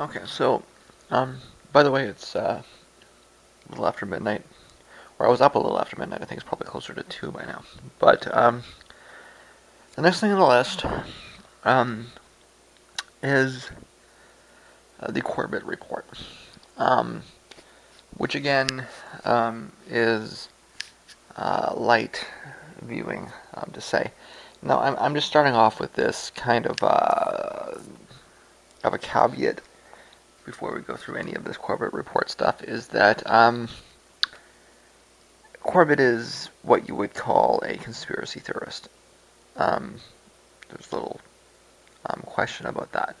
Okay, so, by the way, it's a little after midnight, or I was up a little after midnight. I think it's probably closer to 2 by now. But the next thing on the list um, is the Corbett report, um, which again is light viewing, to say. Now, I'm just starting off with this kind of a caveat before we go through any of this Corbett report stuff, is that Corbett is what you would call a conspiracy theorist. Um, there's a little question about that.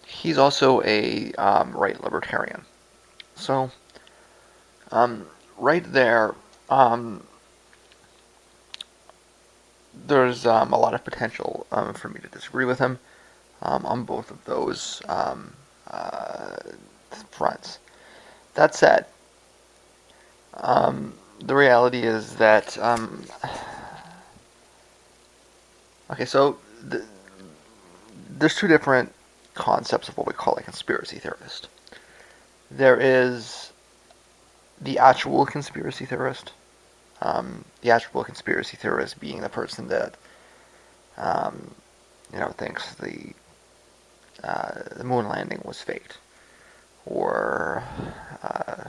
He's also a right libertarian. So, um, right there, um, there's a lot of potential for me to disagree with him on both of those uh, fronts. That said, the reality is that okay, so th- there's two different concepts of what we call a conspiracy theorist. There is the actual conspiracy theorist. The actual conspiracy theorist being the person that um, thinks the moon landing was faked, or uh,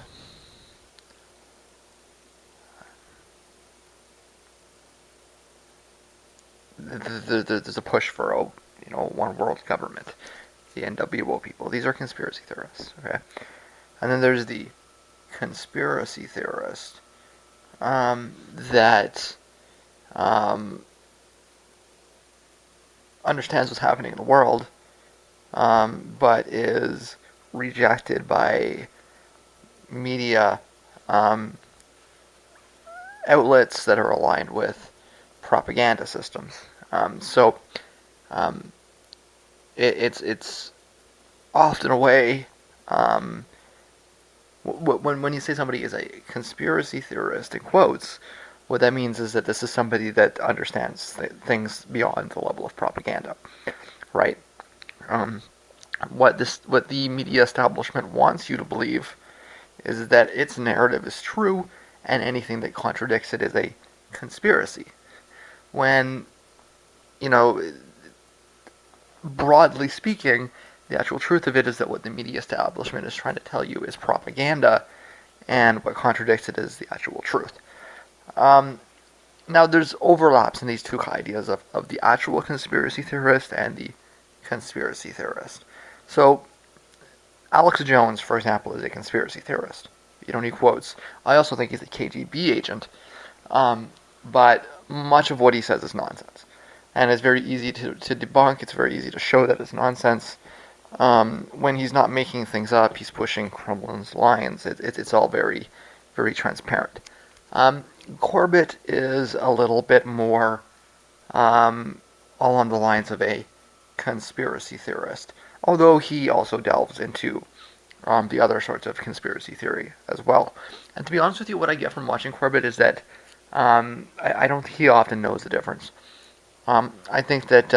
there's a push for a one world government, the NWO people. These are conspiracy theorists. Okay, and then there's the conspiracy theorist um, that um, understands what's happening in the world, but is rejected by media um, outlets that are aligned with propaganda systems. So um, it's often a way um, when you say somebody is a conspiracy theorist in quotes, what that means is that this is somebody that understands things beyond the level of propaganda, right? Um, what the media establishment wants you to believe is that its narrative is true, and anything that contradicts it is a conspiracy. When you know, broadly speaking, the actual truth of it is that what the media establishment is trying to tell you is propaganda, and what contradicts it is the actual truth. Um, Now, there's overlaps in these two ideas of the actual conspiracy theorist and the conspiracy theorist. So, Alex Jones, for example, is a conspiracy theorist. He quotes. I also think he's a KGB agent, um, but much of what he says is nonsense. And it's very easy to debunk, it's very easy to show that it's nonsense. When he's not making things up, he's pushing Kremlin's lines. It's all very, very transparent. Um, Corbett is a little bit more um, along the lines of a conspiracy theorist, although he also delves into the other sorts of conspiracy theory as well. And to be honest with you, what I get from watching Corbett is that I don't think he often knows the difference. I think that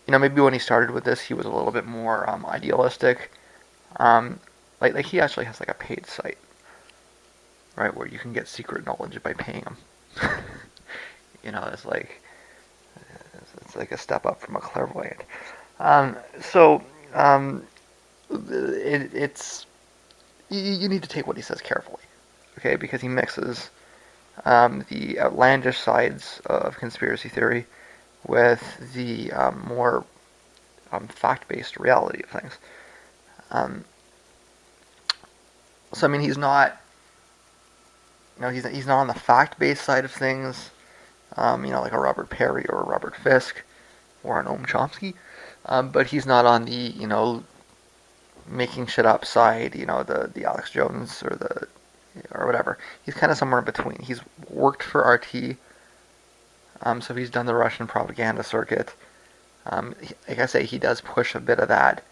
maybe when he started with this, he was a little bit more idealistic. Um, like he actually has like a paid site, right, where you can get secret knowledge by paying him. It's like a step up from a clairvoyant. Um, so um, it's you need to take what he says carefully, okay? Because he mixes the outlandish sides of conspiracy theory with the more fact-based reality of things. Um, so I mean, he's not on the fact-based side of things, like a Robert Perry or a Robert Fisk or an Noam Chomsky, but he's not on the making shit up side, the Alex Jones or whatever. He's kind of somewhere in between. He's worked for RT, so he's done the Russian propaganda circuit. Like I say, he does push a bit of that,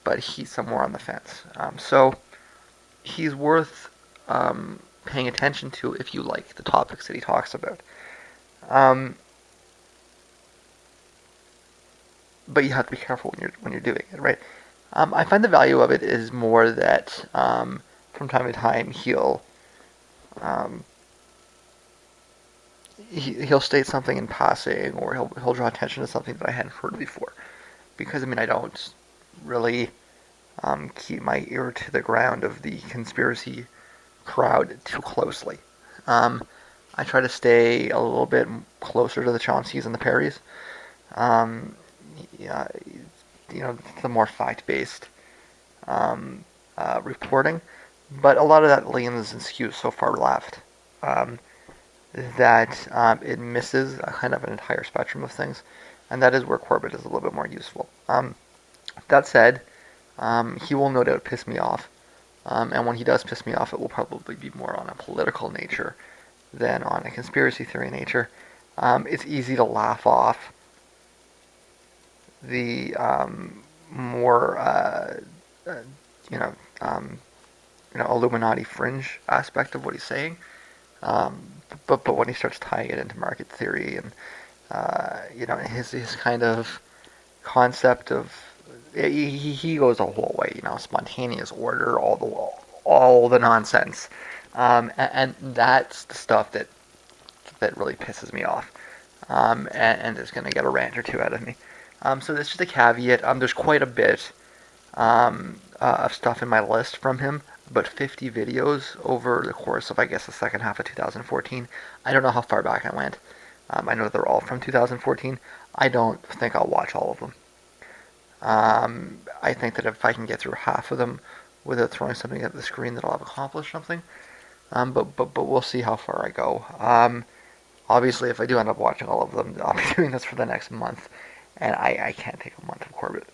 but he's somewhere on the fence. So he's worth paying attention to if you like the topics that he talks about. Um, but you have to be careful when you're doing it, right? I find the value of it is more that from time to time um, he'll state something in passing, or he'll draw attention to something that I hadn't heard before. Because I mean, I don't really keep my ear to the ground of the conspiracy crowd too closely. Um, I try to stay a little bit closer to the Chaunceys and the Perrys. Um, yeah, the more fact-based um, reporting, but a lot of that leans and skews so far left um, that it misses a kind of an entire spectrum of things, and that is where Corbett is a little bit more useful. That said, he will no doubt piss me off, and when he does piss me off, it will probably be more on a political nature than on a conspiracy theory nature. It's easy to laugh off the more uh, you know um, Illuminati fringe aspect of what he's saying. Um, but when he starts tying it into market theory and his kind of concept of he goes the whole way, spontaneous order, all the nonsense, and that's the stuff that really pisses me off, and is going to get a rant or two out of me. So that's just a caveat. There's quite a bit of stuff in my list from him, but 50 videos over the course of, I guess, the second half of 2014. I don't know how far back I went. I know they're all from 2014. I don't think I'll watch all of them. I think that if I can get through half of them without throwing something at the screen, that I'll have accomplished something. But we'll see how far I go. Obviously, if I do end up watching all of them, I'll be doing this for the next month, and I can't take a month of Corbett.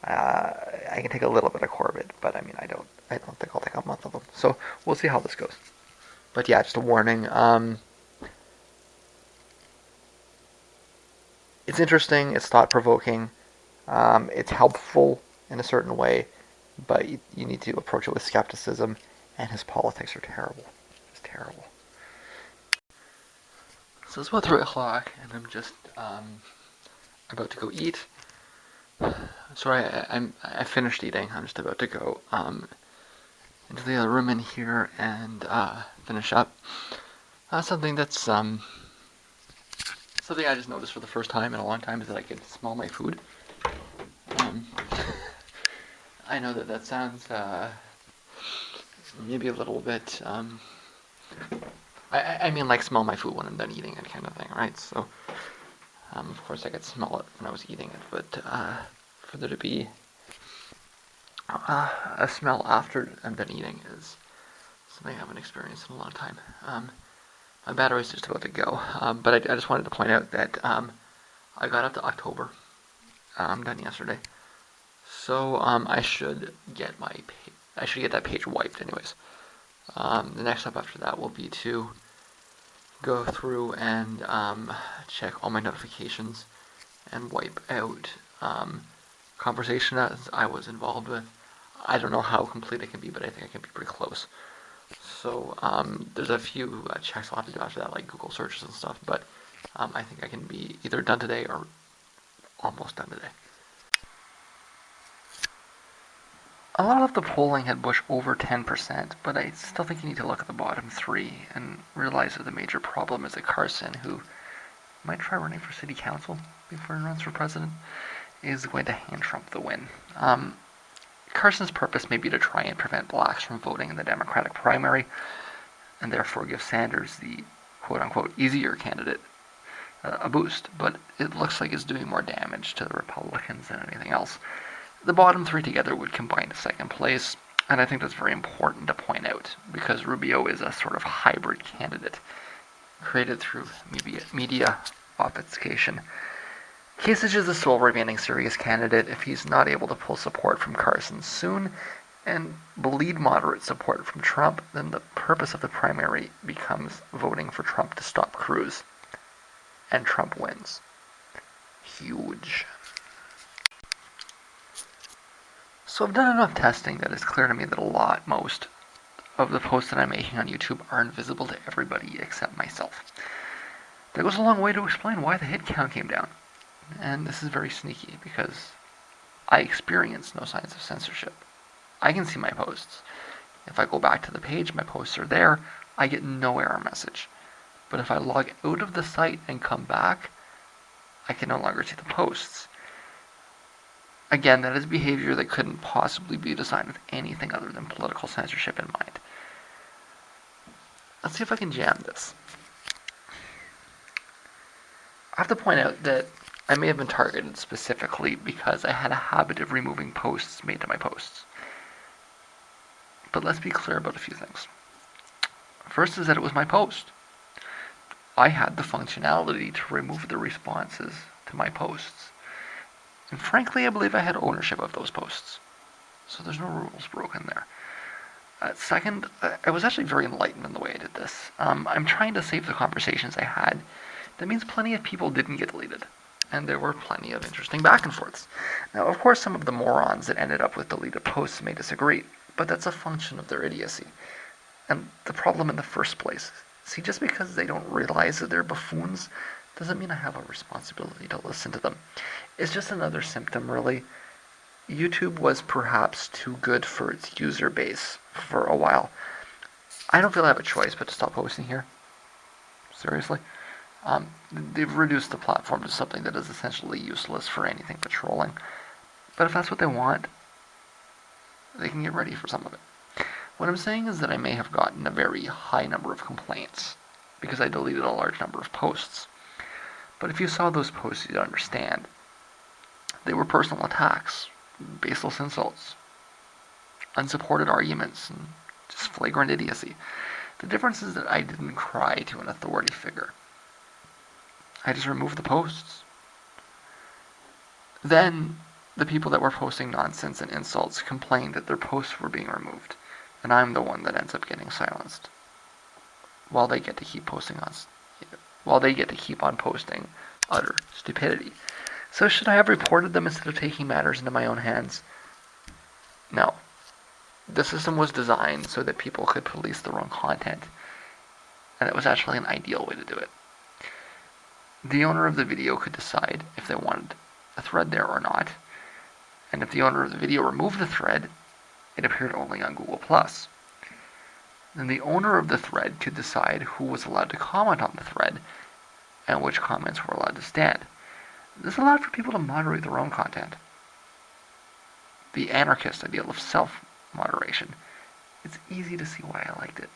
I can take a little bit of Corbett, but I mean, I don't think I'll take a month of them. So we'll see how this goes. But yeah, just a warning. It's interesting. It's thought provoking. It's helpful in a certain way, but you need to approach it with skepticism. And his politics are terrible, just terrible. So it's about 3 o'clock, and I'm just about to go eat. Sorry, I finished eating. I'm just about to go into the other room in here and finish up. Something I just noticed for the first time in a long time is that I can smell my food. I know that sounds maybe a little bit. I mean, like smell my food when I'm done eating it, kind of thing, right? So, of course, I could smell it when I was eating it, but for there to be a smell after I'm done eating is something I haven't experienced in a long time. My battery's just about to go, but I just wanted to point out that I got up to October. I'm done yesterday, so I should get that page wiped, anyways. The next step after that will be to go through and check all my notifications and wipe out conversation that I was involved with. I don't know how complete it can be, but I think I can be pretty close. So there's a few checks I'll have to do after that, like Google searches and stuff, but I think I can be either done today or almost done today. A lot of the polling had Bush over 10%, but I still think you need to look at the bottom three and realize that the major problem is that Carson, who might try running for city council before he runs for president, is going to hand Trump the win. Carson's purpose may be to try and prevent blacks from voting in the Democratic primary, and therefore give Sanders, the quote-unquote easier candidate, a boost, but it looks like it's doing more damage to the Republicans than anything else. The bottom three together would combine to second place, and I think that's very important to point out, because Rubio is a sort of hybrid candidate created through media obfuscation. Kasich is the sole remaining serious candidate if he's not able to pull support from Carson soon and bleed moderate support from Trump, then the purpose of the primary becomes voting for Trump to stop Cruz. And Trump wins. Huge. So I've done enough testing that it's clear to me that most of the posts that I'm making on YouTube are invisible to everybody except myself. That goes a long way to explain why the hit count came down. And this is very sneaky because I experience no signs of censorship. I can see my posts. If I go back to the page, my posts are there. I get no error message. But if I log out of the site and come back, I can no longer see the posts. Again, that is behavior that couldn't possibly be designed with anything other than political censorship in mind. Let's see if I can jam this. I have to point out that I may have been targeted specifically because I had a habit of removing posts made to my posts. But let's be clear about a few things. First is that it was my post. I had the functionality to remove the responses to my posts. And frankly, I believe I had ownership of those posts. So there's no rules broken there. Second, I was actually very enlightened in the way I did this. I'm trying to save the conversations I had. That means plenty of people didn't get deleted. And there were plenty of interesting back and forths. Now, of course, some of the morons that ended up with deleted posts may disagree, but that's a function of their idiocy. And the problem in the first place. See, just because they don't realize that they're buffoons doesn't mean I have a responsibility to listen to them. It's just another symptom, really. YouTube was perhaps too good for its user base for a while. I don't feel I have a choice but to stop posting here. Seriously. They've reduced the platform to something that is essentially useless for anything but trolling. But if that's what they want, they can get ready for some of it. What I'm saying is that I may have gotten a very high number of complaints because I deleted a large number of posts. But if you saw those posts, you'd understand. They were personal attacks, baseless insults, unsupported arguments, and just flagrant idiocy. The difference is that I didn't cry to an authority figure. I just removed the posts. Then, the people that were posting nonsense and insults complained that their posts were being removed, and I'm the one that ends up getting silenced. While they get to keep on posting utter stupidity. So should I have reported them instead of taking matters into my own hands? No. The system was designed so that people could police their own content, and it was actually an ideal way to do it. The owner of the video could decide if they wanted a thread there or not, and if the owner of the video removed the thread, it appeared only on Google+. Then the owner of the thread could decide who was allowed to comment on the thread, and which comments were allowed to stand. This allowed for people to moderate their own content. The anarchist ideal of self-moderation. It's easy to see why I liked it.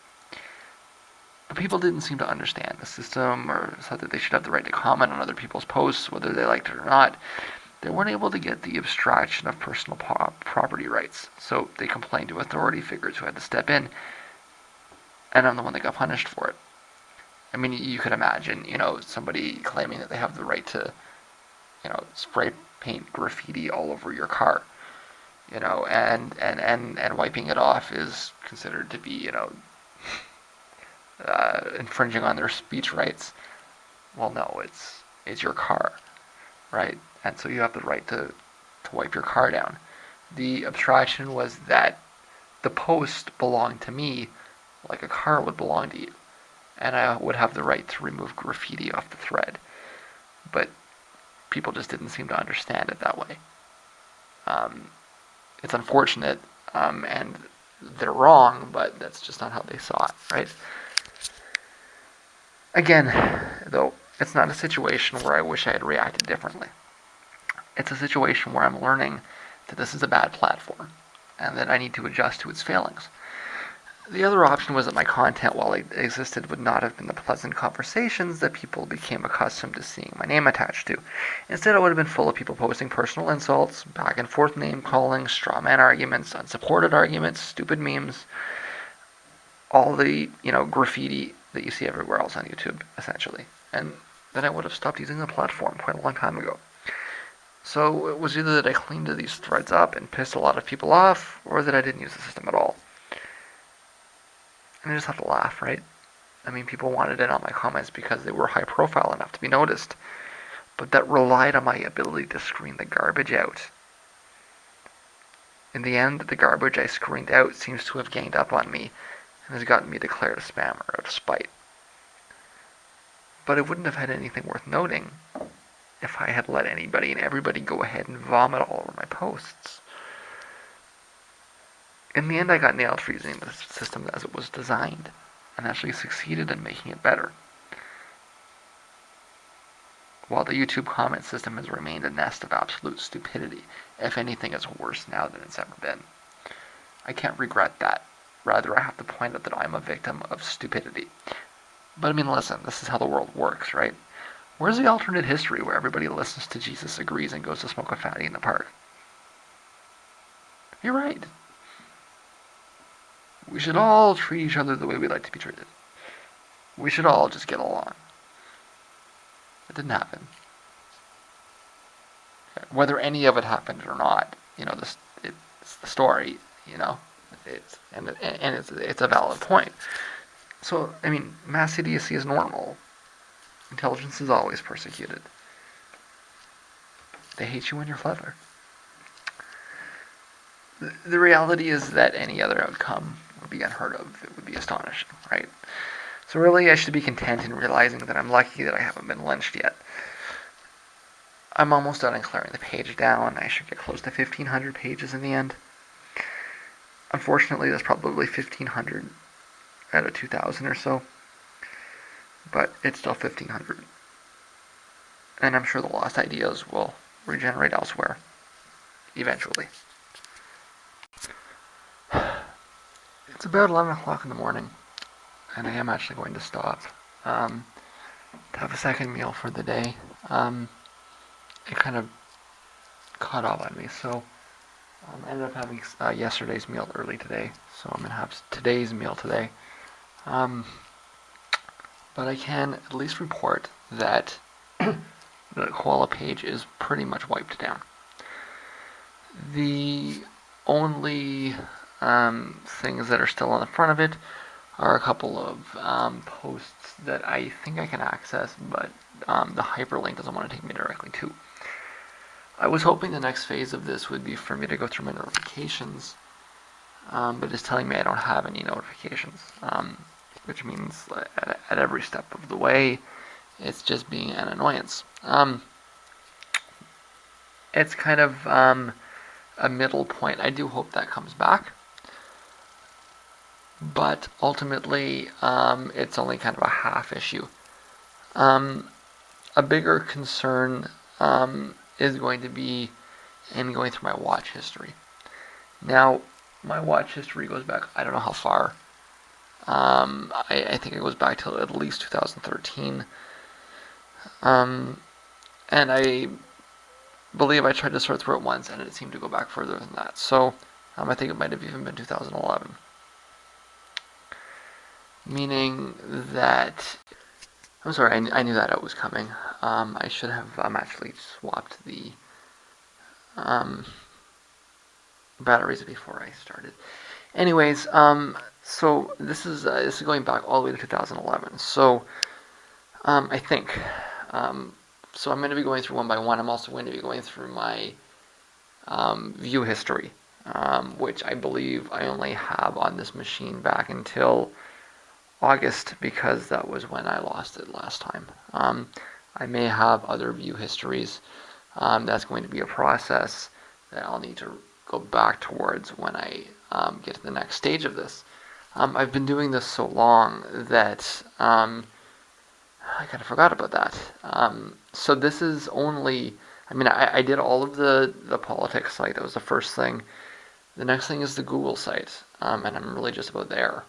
But people didn't seem to understand the system or said that they should have the right to comment on other people's posts, whether they liked it or not. They weren't able to get the abstraction of personal property rights, so they complained to authority figures who had to step in, and I'm the one that got punished for it. I mean, you could imagine, somebody claiming that they have the right to, spray paint graffiti all over your car, and wiping it off is considered to be, infringing on their speech rights. Well, no, it's your car, right? And so you have the right to wipe your car down. The abstraction was that the post belonged to me like a car would belong to you, and I would have the right to remove graffiti off the thread. But people just didn't seem to understand it that way. It's unfortunate, and they're wrong, but that's just not how they saw it, right? Again, though, it's not a situation where I wish I had reacted differently. It's a situation where I'm learning that this is a bad platform, and that I need to adjust to its failings. The other option was that my content, while it existed, would not have been the pleasant conversations that people became accustomed to seeing my name attached to. Instead, it would have been full of people posting personal insults, back and forth name calling, straw man arguments, unsupported arguments, stupid memes, all the, graffiti that you see everywhere else on YouTube, essentially. And then I would have stopped using the platform quite a long time ago. So it was either that I cleaned these threads up and pissed a lot of people off, or that I didn't use the system at all. And I just have to laugh, right? I mean, people wanted in on my comments because they were high profile enough to be noticed. But that relied on my ability to screen the garbage out. In the end, the garbage I screened out seems to have ganged up on me and has gotten me declared a spammer out of spite. But it wouldn't have had anything worth noting if I had let anybody and everybody go ahead and vomit all over my posts. In the end, I got nailed for using the system as it was designed, and actually succeeded in making it better. While the YouTube comment system has remained a nest of absolute stupidity, if anything, it's worse now than it's ever been. I can't regret that. Rather, I have to point out that I'm a victim of stupidity. But I mean, listen, this is how the world works, right? Where's the alternate history where everybody listens to Jesus, agrees, and goes to smoke a fatty in the park? You're right. We should all treat each other the way we like to be treated. We should all just get along. It didn't happen. Whether any of it happened or not, it's the story, it's a valid point. So, I mean, mass idiocy is normal. Intelligence is always persecuted. They hate you when you're clever. The reality is that any other outcome would be unheard of. It would be astonishing, right? So really, I should be content in realizing that I'm lucky that I haven't been lynched yet. I'm almost done in clearing the page down. I should get close to 1,500 pages in the end. Unfortunately, that's probably 1,500 out of 2,000 or so. But it's still 1,500. And I'm sure the lost ideas will regenerate elsewhere. Eventually. It's about 11 o'clock in the morning. And I am actually going to stop to have a second meal for the day. It kind of caught up on me, so I ended up having yesterday's meal early today, so I'm going to have today's meal today. But I can at least report that the koala page is pretty much wiped down. The only things that are still on the front of it are a couple of posts that I think I can access, but the hyperlink doesn't want to take me directly to. I was hoping the next phase of this would be for me to go through my notifications, but it's telling me I don't have any notifications, which means at every step of the way, it's just being an annoyance. It's kind of a middle point. I do hope that comes back, but ultimately, it's only kind of a half issue. A bigger concern is going to be in going through my watch history. Now, my watch history goes back, I don't know how far. I think it goes back to at least 2013. And I believe I tried to sort through it once, and it seemed to go back further than that. So, I think it might have even been 2011. Meaning that... I'm sorry, I knew that it was coming. I should have actually swapped the batteries before I started. Anyways, so this is going back all the way to 2011. So I think so. I'm going to be going through one by one. I'm also going to be going through my view history, which I believe I only have on this machine back until August, because that was when I lost it last time. I may have other view histories. That's going to be a process that I'll need to go back towards when I get to the next stage of this. I've been doing this so long that I kind of forgot about that. So this is only, I did all of the politics site. That was the first thing. The next thing is the Google site, and I'm really just about there.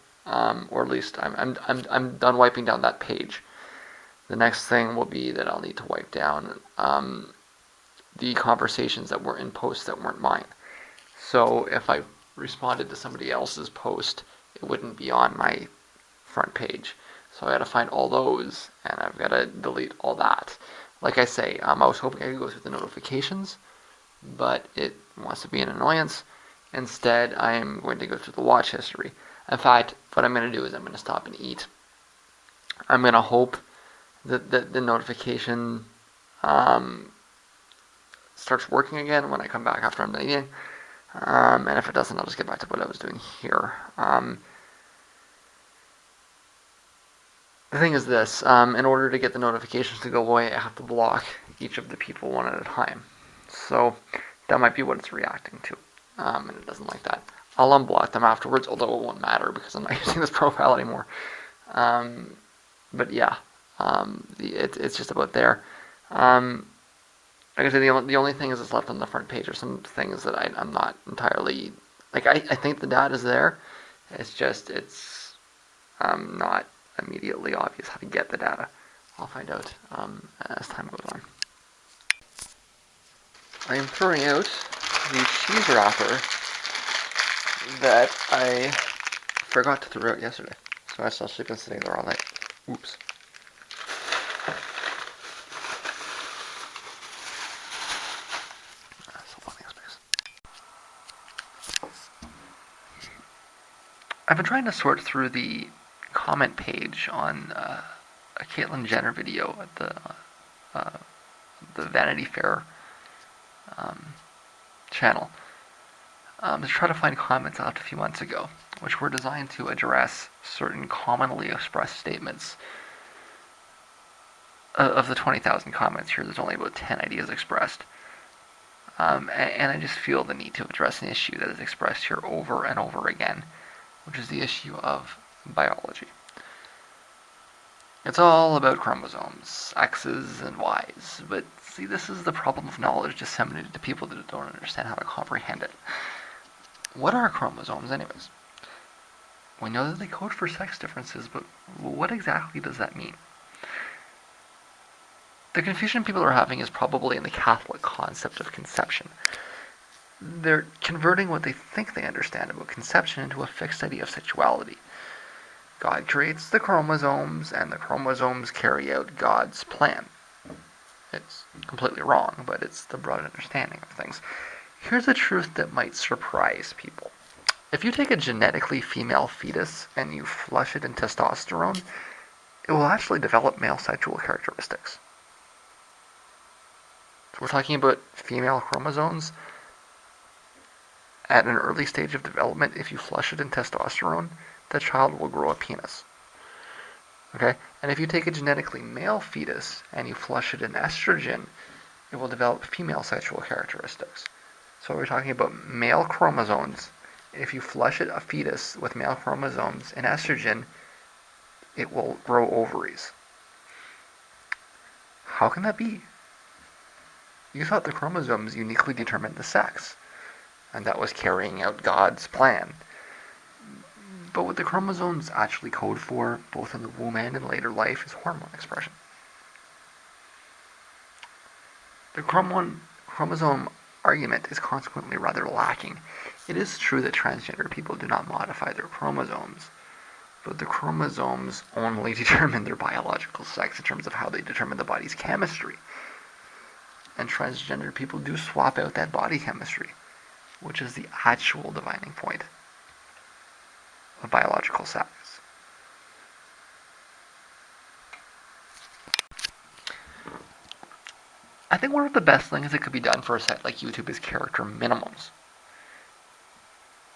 Or at least I'm done wiping down that page. The next thing will be that I'll need to wipe down the conversations that were in posts that weren't mine. So if I responded to somebody else's post, it wouldn't be on my front page. So I got to find all those, and I've got to delete all that. Like I say, I was hoping I could go through the notifications, but it wants to be an annoyance. Instead, I am going to go through the watch history. In fact, what I'm going to do is I'm going to stop and eat. I'm going to hope that the notification starts working again when I come back after I'm done eating. And if it doesn't, I'll just get back to what I was doing here. The thing is this, in order to get the notifications to go away, I have to block each of the people one at a time. So that might be what it's reacting to, and it doesn't like that. I'll unblock them afterwards, although it won't matter because I'm not using this profile anymore. But yeah, it's just about there. Like I said, the only thing that's left on the front page are some things that I'm not entirely like. I think the data's there. It's not immediately obvious how to get the data. I'll find out as time goes on. I am throwing out the cheese wrapper that I forgot to throw out yesterday. So it's actually been sitting there all night. Oops. I've been trying to sort through the comment page on a Caitlyn Jenner video at the Vanity Fair channel to try to find comments left a few months ago, which were designed to address certain commonly expressed statements. Of the 20,000 comments here, there's only about 10 ideas expressed. And I just feel the need to address an issue that is expressed here over and over again, which is the issue of biology. It's all about chromosomes, X's and Y's, but see, this is the problem of knowledge disseminated to people that don't understand how to comprehend it. What are chromosomes, anyways? We know that they code for sex differences, but what exactly does that mean? The confusion people are having is probably in the Catholic concept of conception. They're converting what they think they understand about conception into a fixed idea of sexuality. God creates the chromosomes, and the chromosomes carry out God's plan. It's completely wrong, but it's the broad understanding of things. Here's a truth that might surprise people. If you take a genetically female fetus and you flush it in testosterone, it will actually develop male sexual characteristics. So we're talking about female chromosomes. At an early stage of development, if you flush it in testosterone, the child will grow a penis. Okay? And if you take a genetically male fetus and you flush it in estrogen, it will develop female sexual characteristics. So we're talking about male chromosomes. If you flush a fetus with male chromosomes in estrogen, it will grow ovaries. How can that be? You thought the chromosomes uniquely determined the sex, and that was carrying out God's plan. But what the chromosomes actually code for, both in the womb and in later life, is hormone expression. The chromosome argument is consequently rather lacking. It is true that transgender people do not modify their chromosomes, but the chromosomes only determine their biological sex in terms of how they determine the body's chemistry. And transgender people do swap out that body chemistry, which is the actual dividing point of biological sex. I think one of the best things that could be done for a site like YouTube is character minimums.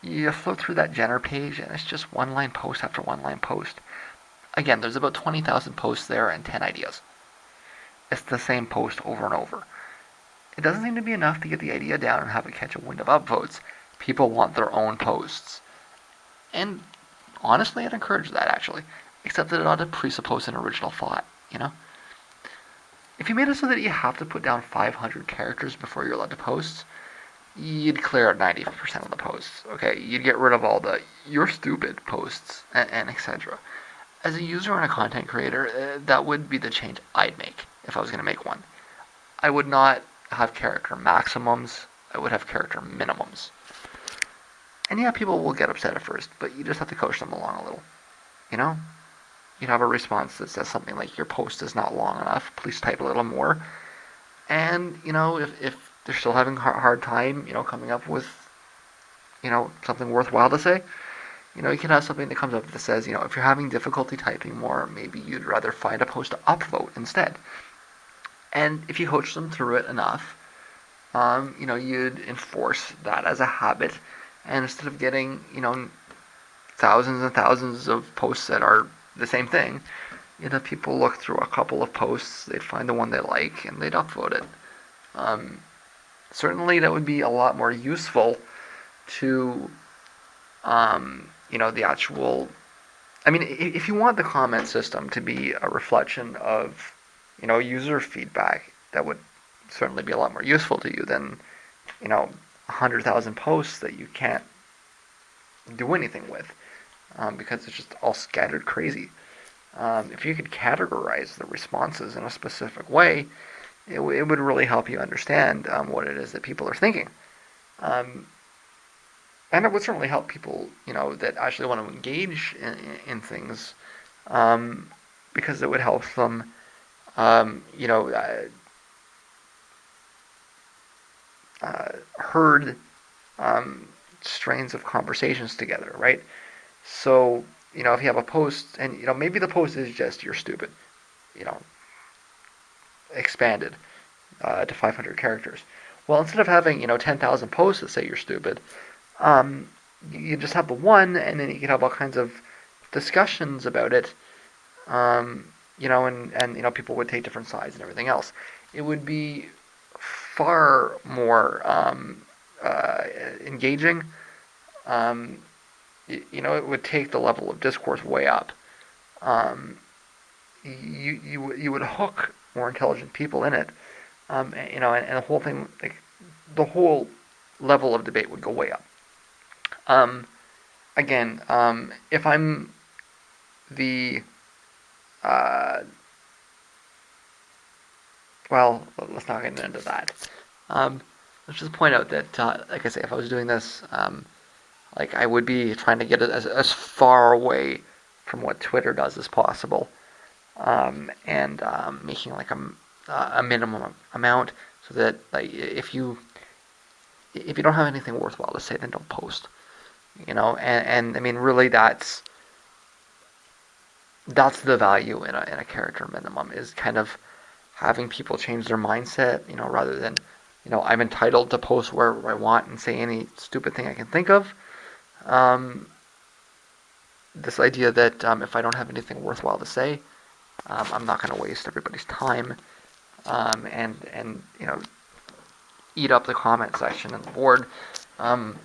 You float through that Jenner page and it's just one line post after one line post. Again, there's about 20,000 posts there and 10 ideas. It's the same post over and over. It doesn't seem to be enough to get the idea down and have it catch a wind of upvotes. People want their own posts. And honestly, I'd encourage that, actually. Except that it ought to presuppose an original thought, you know? If you made it so that you have to put down 500 characters before you're allowed to post, you'd clear out 90% of the posts, okay? You'd get rid of all the "you're stupid" posts, and etc. As a user and a content creator, that would be the change I'd make if I was going to make one. I would not have character maximums, I would have character minimums. And yeah, people will get upset at first, but you just have to coach them along a little. You know? You'd have a response that says something like, "Your post is not long enough, please type a little more." And, you know, if they're still having a hard time, you know, coming up with, you know, something worthwhile to say, you know, you can have something that comes up that says, you know, if you're having difficulty typing more, maybe you'd rather find a post to upvote instead. And if you coach them through it enough, you know, you'd enforce that as a habit. And instead of getting, you know, thousands and thousands of posts that are the same thing, people look through a couple of posts, they'd find the one they like, and they'd upvote it. Um, Certainly, that would be a lot more useful to, the actual. I mean, if you want the comment system to be a reflection of, user feedback, that would certainly be a lot more useful to you than, 100,000 posts that you can't do anything with, because it's just all scattered crazy. If you could categorize the responses in a specific way, it would really help you understand what it is that people are thinking. Um, and it would certainly help people, that actually want to engage in things, um, because it would help them, herd strains of conversations together, right? So, if you have a post, and maybe the post is just "you're stupid," you know, expanded to 500 characters. Well, instead of having 10,000 posts that say you're stupid, um, you just have the one, and then you can have all kinds of discussions about it. And people would take different sides and everything else. It would be far more engaging. Um, it would take the level of discourse way up. Um, you would hook more intelligent people in it. And the whole thing, like the whole level of debate would go way up. Um, Again, if I'm the uh, well, let's not get into that. Um, let's just point out that, like I say, if I was doing this, like I would be trying to get it as far away from what Twitter does as possible, and making like a minimum amount, so that like if you don't have anything worthwhile to say, then don't post. And I mean, really, that's the value in a character minimum, is kind of having people change their mindset, rather than, I'm entitled to post wherever I want and say any stupid thing I can think of. Um, this idea that, if I don't have anything worthwhile to say, I'm not going to waste everybody's time, and eat up the comment section and the board, um,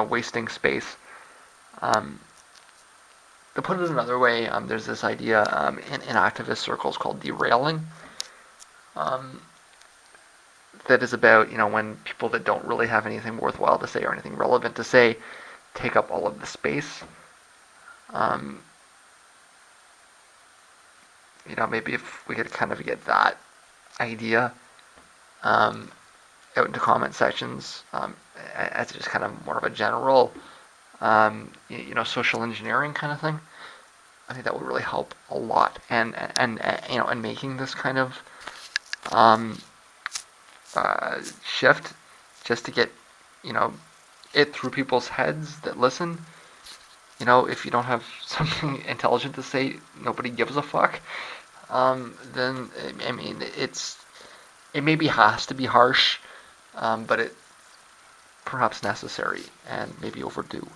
wasting space. Um, to put it another way, there's this idea in activist circles called derailing, um, that is about, when people that don't really have anything worthwhile to say or anything relevant to say take up all of the space. Um, Maybe if we could kind of get that idea um, out into comment sections, as just kind of more of a general, social engineering kind of thing. I think that would really help a lot, and making this kind of um, shift, just to get you know it through people's heads that listen. If you don't have something intelligent to say, nobody gives a fuck. Then I mean, it maybe has to be harsh, but it perhaps necessary and maybe overdue.